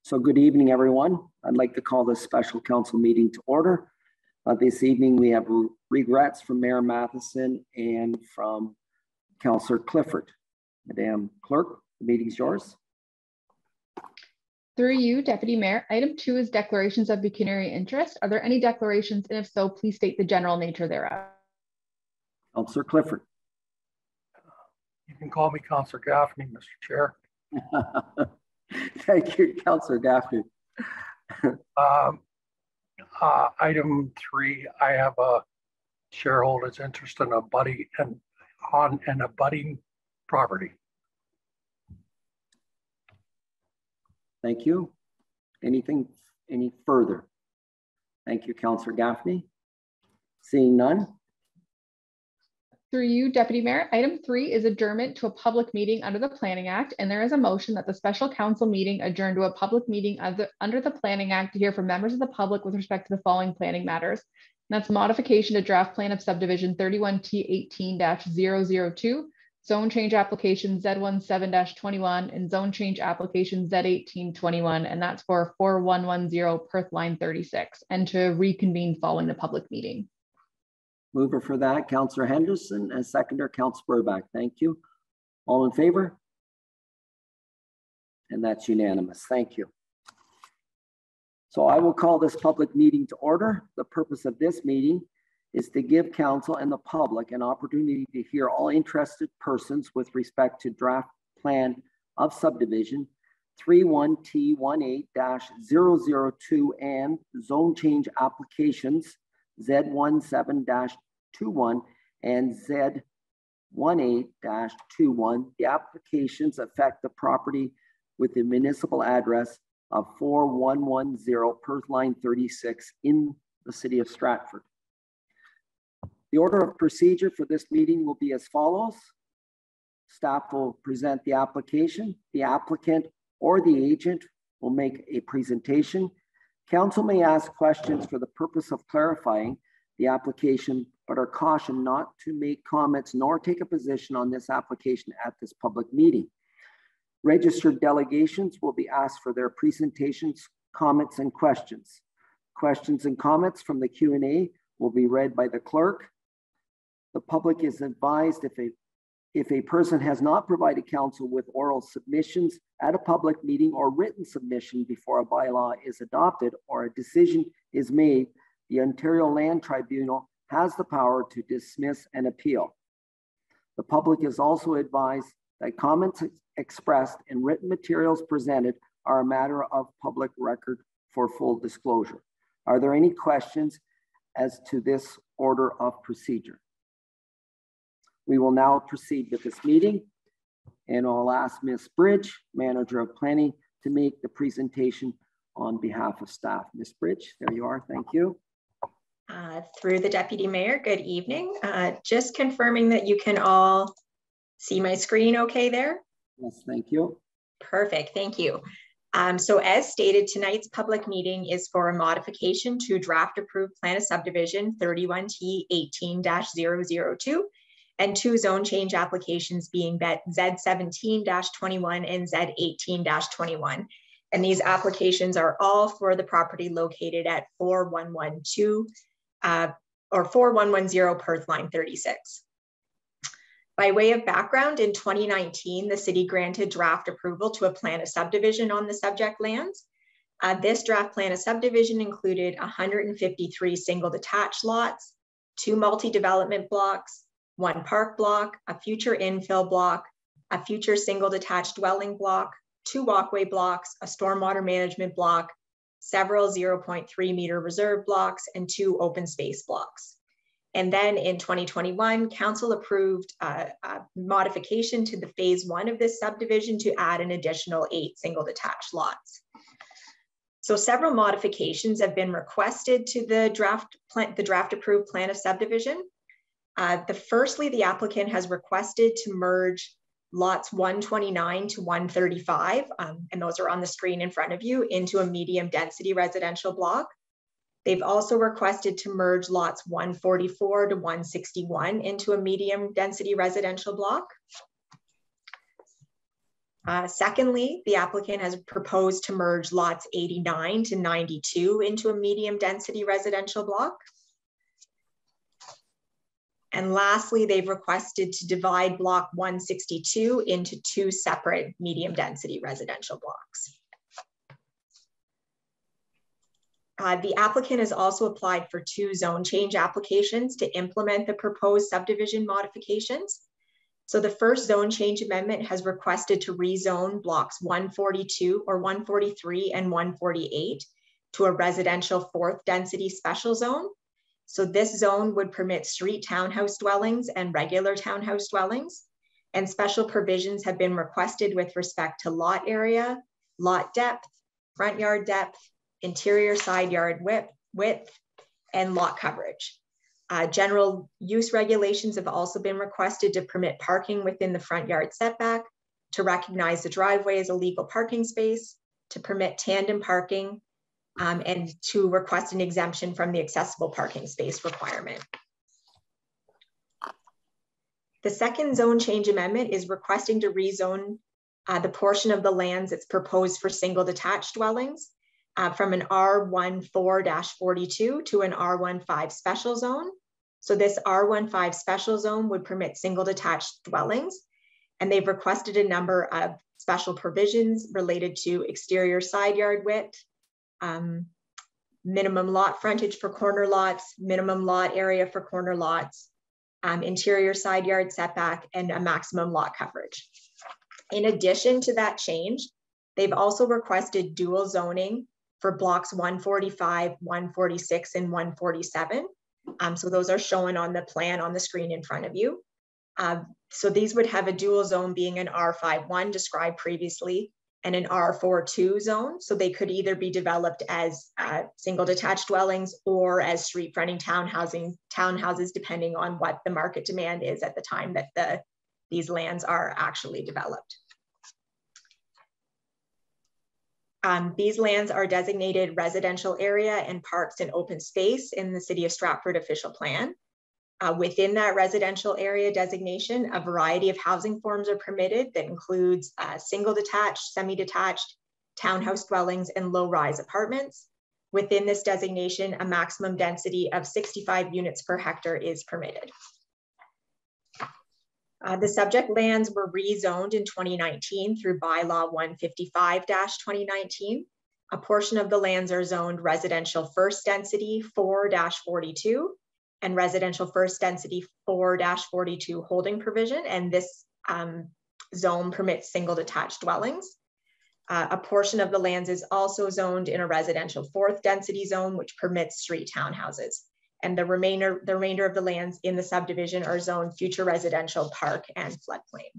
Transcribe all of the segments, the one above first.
So good evening, everyone. I'd like to call this special council meeting to order. This evening, we have regrets from Mayor Matheson and from Councillor Clifford. Madam Clerk, the meeting's yours. Through you, Deputy Mayor, item 2 is declarations of pecuniary interest. Are there any declarations? And if so, please state the general nature thereof. Councillor Clifford. You can call me Councillor Gaffney, Mr. Chair. Thank you, Councillor Gaffney. Item 3, I have a shareholder's interest in an abutting property. Thank you. Any further? Thank you, Councillor Gaffney. Seeing none. Through you, Deputy Mayor, item 3 is adjournment to a public meeting under the Planning Act, and there is a motion that the special council meeting adjourn to a public meeting under the Planning Act to hear from members of the public with respect to the following planning matters. And that's modification to draft plan of subdivision 31T18-002, zone change application Z17-21, and zone change application Z18-21, and that's for 4110 Perth Line 36, and to reconvene following the public meeting. Mover for that, Councillor Henderson, and seconder, Councillor Burback. Thank you. All in favor? And that's unanimous. Thank you. So I will call this public meeting to order. The purpose of this meeting is to give council and the public an opportunity to hear all interested persons with respect to draft plan of subdivision 31T18-002 and zone change applications Z17-21 and Z18-21. The applications affect the property with the municipal address of 4110 Perth Line 36 in the city of Stratford. The order of procedure for this meeting will be as follows. Staff will present the application. The applicant or the agent will make a presentation. Council may ask questions for the purpose of clarifying the application, but are cautioned not to make comments nor take a position on this application at this public meeting. Registered delegations will be asked for their presentations, comments, and questions. Questions and comments from the Q&A will be read by the clerk. The public is advised if a person has not provided council with oral submissions at a public meeting or written submission before a bylaw is adopted or a decision is made, the Ontario Land Tribunal has the power to dismiss an appeal. The public is also advised that comments expressed and written materials presented are a matter of public record for full disclosure. Are there any questions as to this order of procedure? We will now proceed with this meeting, and I'll ask Ms. Bridge, Manager of Planning, to make the presentation on behalf of staff. Ms. Bridge, there you are. Thank you. Through the Deputy Mayor, good evening. Just confirming that you can all see my screen okay there? Yes, thank you. Perfect, thank you. So as stated, tonight's public meeting is for a modification to draft approved plan of subdivision 31T18-002 and 2 zone change applications being Z17-21 and Z18-21. And these applications are all for the property located at 4112 or 4110 Perth Line 36. By way of background, in 2019, the city granted draft approval to a plan of subdivision on the subject lands. This draft plan of subdivision included 153 single detached lots, 2 multi-development blocks, 1 park block, a future infill block, a future single detached dwelling block, 2 walkway blocks, a stormwater management block, several 0.3 meter reserve blocks, and 2 open space blocks. And then in 2021, council approved a modification to the phase 1 of this subdivision to add an additional 8 single detached lots. So several modifications have been requested to the draft approved plan of subdivision. Firstly, the applicant has requested to merge lots 129 to 135, and those are on the screen in front of you, into a medium density residential block. They've also requested to merge lots 144 to 161 into a medium density residential block. Secondly, the applicant has proposed to merge lots 89 to 92 into a medium density residential block. And lastly, they've requested to divide block 162 into 2 separate medium density residential blocks. The applicant has also applied for 2 zone change applications to implement the proposed subdivision modifications. So the first zone change amendment has requested to rezone blocks 142 or 143 and 148 to a residential 4th density special zone. So this zone would permit street townhouse dwellings and regular townhouse dwellings. And special provisions have been requested with respect to lot area, lot depth, front yard depth, interior side yard width, and lot coverage. General use regulations have also been requested to permit parking within the front yard setback, to recognize the driveway as a legal parking space, to permit tandem parking, and to request an exemption from the accessible parking space requirement. The second zone change amendment is requesting to rezone the portion of the lands that's proposed for single detached dwellings from an R14-42 to an R15 special zone. So this R15 special zone would permit single detached dwellings, and they've requested a number of special provisions related to exterior side yard width, minimum lot frontage for corner lots, minimum lot area for corner lots, interior side yard setback, and a maximum lot coverage. In addition to that change, they've also requested dual zoning for blocks 145, 146, and 147. So those are shown on the plan on the screen in front of you. So these would have a dual zone being an R51 described previously and an R42 zone. So they could either be developed as single detached dwellings or as street fronting townhouses, depending on what the market demand is at the time that these lands are actually developed. These lands are designated residential area and parks and open space in the City of Stratford official plan. Within that residential area designation, a variety of housing forms are permitted that includes single detached, semi-detached, townhouse dwellings, and low-rise apartments. Within this designation, a maximum density of 65 units per hectare is permitted. The subject lands were rezoned in 2019 through bylaw 155-2019. A portion of the lands are zoned residential first density 4-42 and residential first density 4-42 holding provision. And this zone permits single detached dwellings. A portion of the lands is also zoned in a residential 4th density zone, which permits street townhouses. And the remainder of the lands in the subdivision are zoned future residential, park, and floodplain.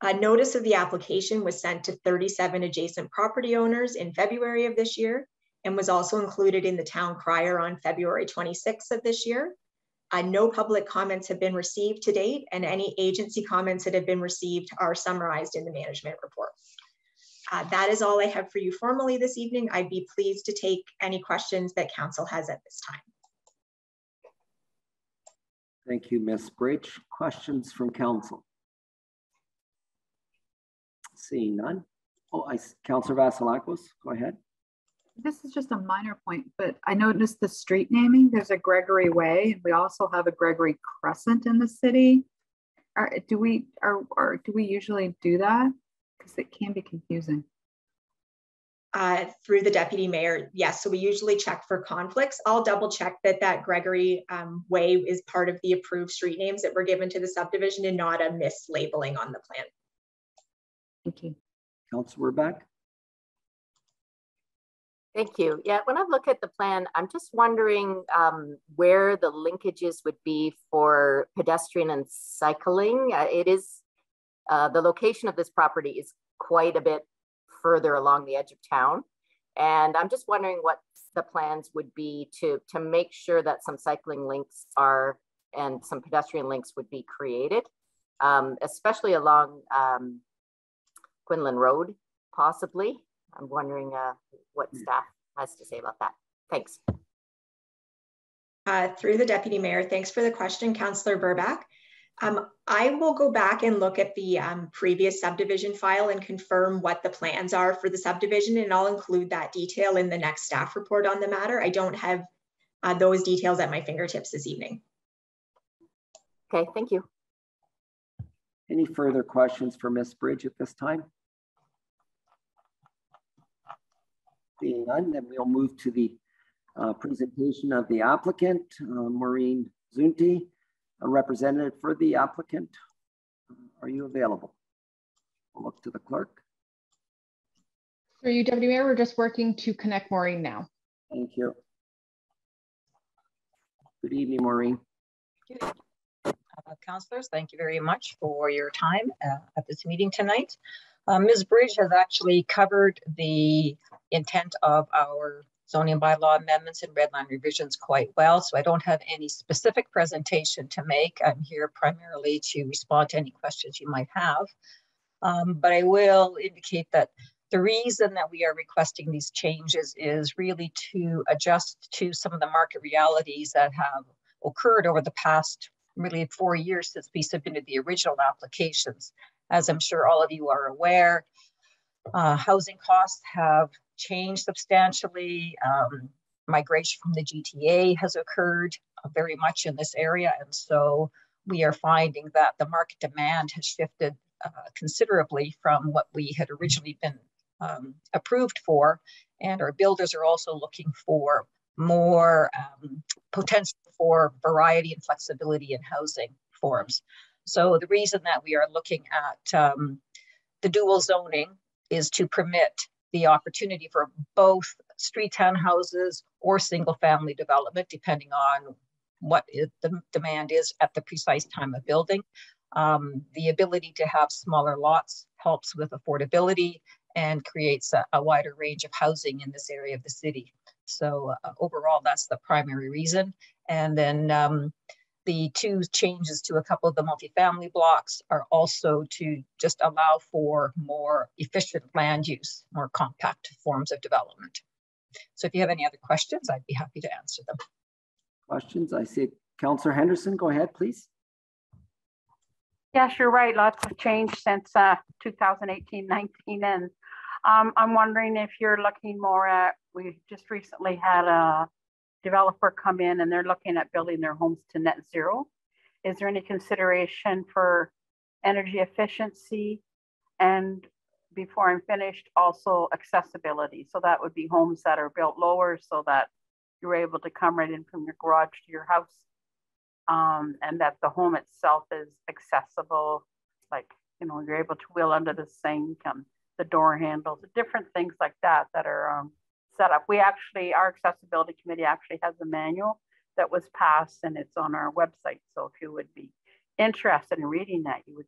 A notice of the application was sent to 37 adjacent property owners in February of this year and was also included in the town crier on February 26th of this year. No public comments have been received to date, and any agency comments that have been received are summarized in the management report. That is all I have for you formally this evening. I'd be pleased to take any questions that council has at this time. Thank you, Ms. Bridge. Questions from council? Seeing none. Oh, Councillor Vasilakos, go ahead. This is just a minor point, but I noticed the street naming. There's a Gregory Way, and we also have a Gregory Crescent in the city. Do we usually do that? Because it can be confusing. Through the deputy mayor, yes. So we usually check for conflicts. I'll double check that Gregory Way is part of the approved street names that were given to the subdivision and not a mislabeling on the plan. Thank you. Councillor Beck. Thank you. Yeah, when I look at the plan, I'm just wondering where the linkages would be for pedestrian and cycling. It is, the location of this property is quite a bit further along the edge of town. And I'm just wondering what the plans would be to make sure that some cycling links are and some pedestrian links would be created, especially along Quinlan Road, possibly. I'm wondering what staff has to say about that. Thanks. Through the deputy mayor, thanks for the question, Councillor Burback. I will go back and look at the previous subdivision file and confirm what the plans are for the subdivision, and I'll include that detail in the next staff report on the matter. I don't have those details at my fingertips this evening. Okay, thank you. Any further questions for Ms. Bridge at this time? Being none, then we'll move to the presentation of the applicant, Maureen Zunti, a representative for the applicant. Are you available? We'll look to the clerk. For you, Deputy Mayor, we're just working to connect Maureen now. Thank you. Good evening, Maureen. Councillors, thank you very much for your time at this meeting tonight. Ms. Bridge has actually covered the intent of our zoning bylaw amendments and red line revisions quite well, so I don't have any specific presentation to make. I'm here primarily to respond to any questions you might have, but I will indicate that the reason that we are requesting these changes is really to adjust to some of the market realities that have occurred over the past really 4 years since we submitted the original applications. As I'm sure all of you are aware, housing costs have changed substantially. Migration from the GTA has occurred very much in this area. And so we are finding that the market demand has shifted considerably from what we had originally been approved for. And our builders are also looking for more potential for variety and flexibility in housing forms. So the reason that we are looking at the dual zoning is to permit the opportunity for both street townhouses or single family development, depending on what the demand is at the precise time of building. The ability to have smaller lots helps with affordability and creates a wider range of housing in this area of the city. So overall, that's the primary reason. And then the two changes to a couple of the multifamily blocks are also to just allow for more efficient land use, more compact forms of development. So if you have any other questions, I'd be happy to answer them. Questions? I see Councillor Henderson. Go ahead, please. Yes, you're right. Lots of change since 2018-19. And I'm wondering if you're looking more at, we just recently had a developer come in and they're looking at building their homes to net zero. Is there any consideration for energy efficiency? And before I'm finished, also accessibility. So that would be homes that are built lower so that you're able to come right in from your garage to your house. And that the home itself is accessible, like, you know, you're able to wheel under the sink and the door handles, different things like that that are set up. We actually, our accessibility committee actually has a manual that was passed and it's on our website. So if you would be interested in reading that, you would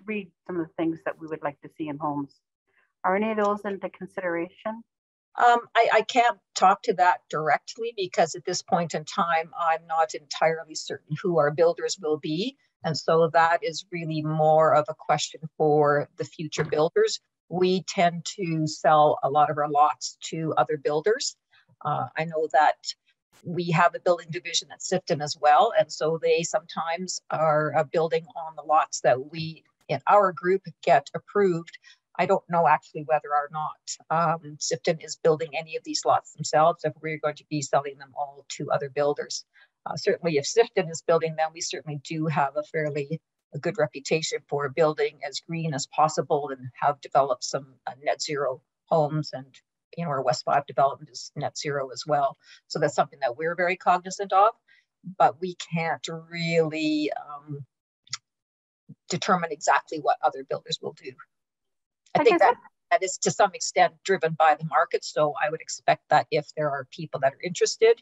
read some of the things that we would like to see in homes. Are any of those into consideration? I can't talk to that directly because at this point in time, I'm not entirely certain who our builders will be. And so that is really more of a question for the future builders. We tend to sell a lot of our lots to other builders. I know that we have a building division at Sifton as well. And so they sometimes are building on the lots that we in our group get approved. I don't know actually whether or not Sifton is building any of these lots themselves, if we're going to be selling them all to other builders. Certainly if Sifton is building them, we certainly do have a good reputation for building as green as possible and have developed some net zero homes, and you know, our West 5 development is net zero as well. So that's something that we're very cognizant of, but we can't really determine exactly what other builders will do. I think that is to some extent driven by the market. So I would expect that if there are people that are interested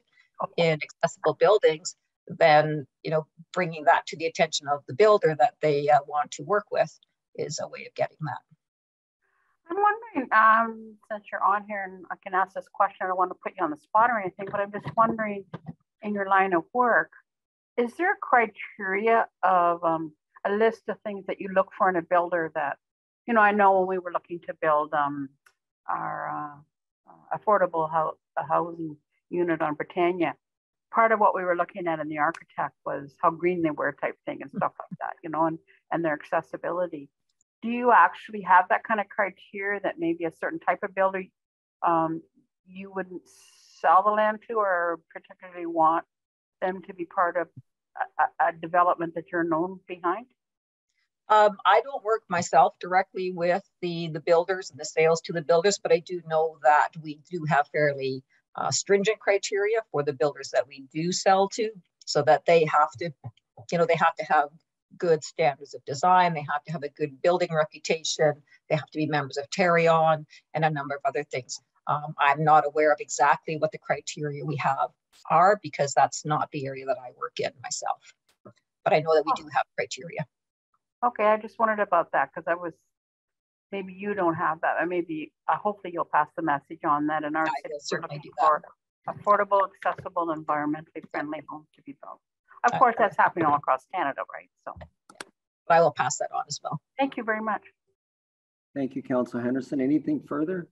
in accessible buildings, then, you know, bringing that to the attention of the builder that they want to work with is a way of getting that. I'm wondering, since you're on here and I can ask this question, I don't want to put you on the spot or anything, but I'm just wondering, in your line of work, is there a criteria of a list of things that you look for in a builder that, you know, I know when we were looking to build our affordable housing unit on Britannia, part of what we were looking at in the architect was how green they were type thing and stuff like that, you know, and their accessibility. Do you actually have that kind of criteria that maybe a certain type of builder you wouldn't sell the land to, or particularly want them to be part of a development that you're known behind? I don't work myself directly with the builders and the sales to the builders, but I do know that we do have fairly stringent criteria for the builders that we do sell to, so that they have to, you know, they have to have good standards of design, they have to have a good building reputation, they have to be members of Terrion, and a number of other things. I'm not aware of exactly what the criteria we have are, because that's not the area that I work in myself. But I know that we do have criteria. Okay, I just wondered about that, because I was, maybe you don't have that, or maybe hopefully you'll pass the message on that in our city. Certainly do for affordable, accessible, environmentally friendly homes to be built. Of course, that's happening all across Canada, right? So I will pass that on as well. Thank you very much. Thank you, Councillor Henderson. Anything further?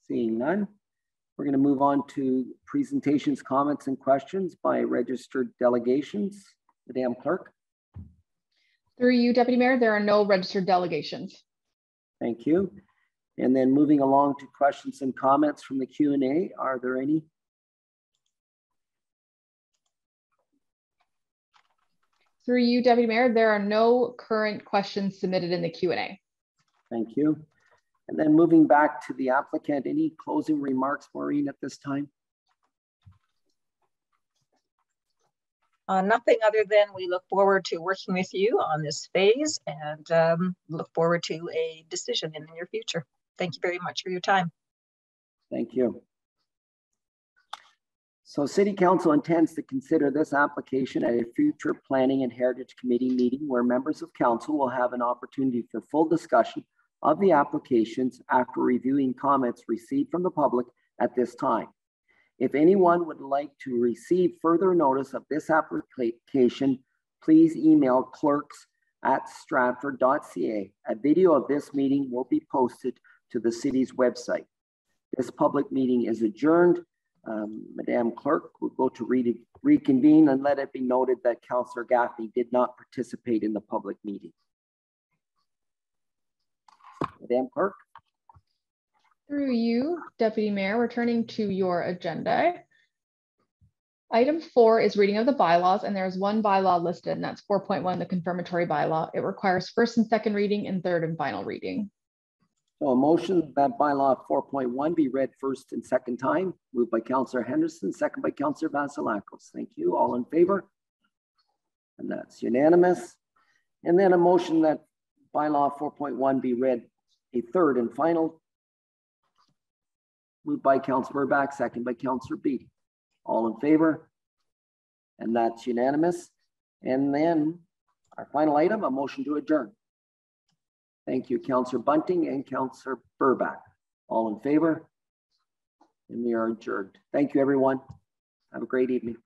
Seeing none, we're going to move on to presentations, comments, and questions by registered delegations. Madam Clerk. Through you, Deputy Mayor, there are no registered delegations. Thank you. And then moving along to questions and comments from the Q&A. Are there any? Through you, Deputy Mayor, there are no current questions submitted in the Q&A. Thank you. And then moving back to the applicant, any closing remarks, Maureen, at this time? Nothing other than we look forward to working with you on this phase, and look forward to a decision in the near future. Thank you very much for your time. Thank you. So City Council intends to consider this application at a future Planning and Heritage Committee meeting, where members of council will have an opportunity for full discussion of the applications after reviewing comments received from the public at this time. If anyone would like to receive further notice of this application, please email clerks@stratford.ca. A video of this meeting will be posted to the city's website. This public meeting is adjourned. Madam Clerk will go to reconvene, and let it be noted that Councillor Gaffney did not participate in the public meeting. Madam Clerk. Through you, Deputy Mayor, returning to your agenda. Item 4 is reading of the bylaws, and there is one bylaw listed, and that's 4.1, the confirmatory bylaw. It requires first and second reading and third and final reading. So a motion that bylaw 4.1 be read first and second time, moved by Councillor Henderson, second by Councillor Vasilakos. Thank you. All in favor? And that's unanimous. And then a motion that bylaw 4.1 be read a third and final, moved by Councillor Burbach, second by Councillor Beatty. All in favor? And that's unanimous. And then our final item, a motion to adjourn. Thank you, Councillor Bunting and Councillor Burbach. All in favor? And we are adjourned. Thank you, everyone. Have a great evening.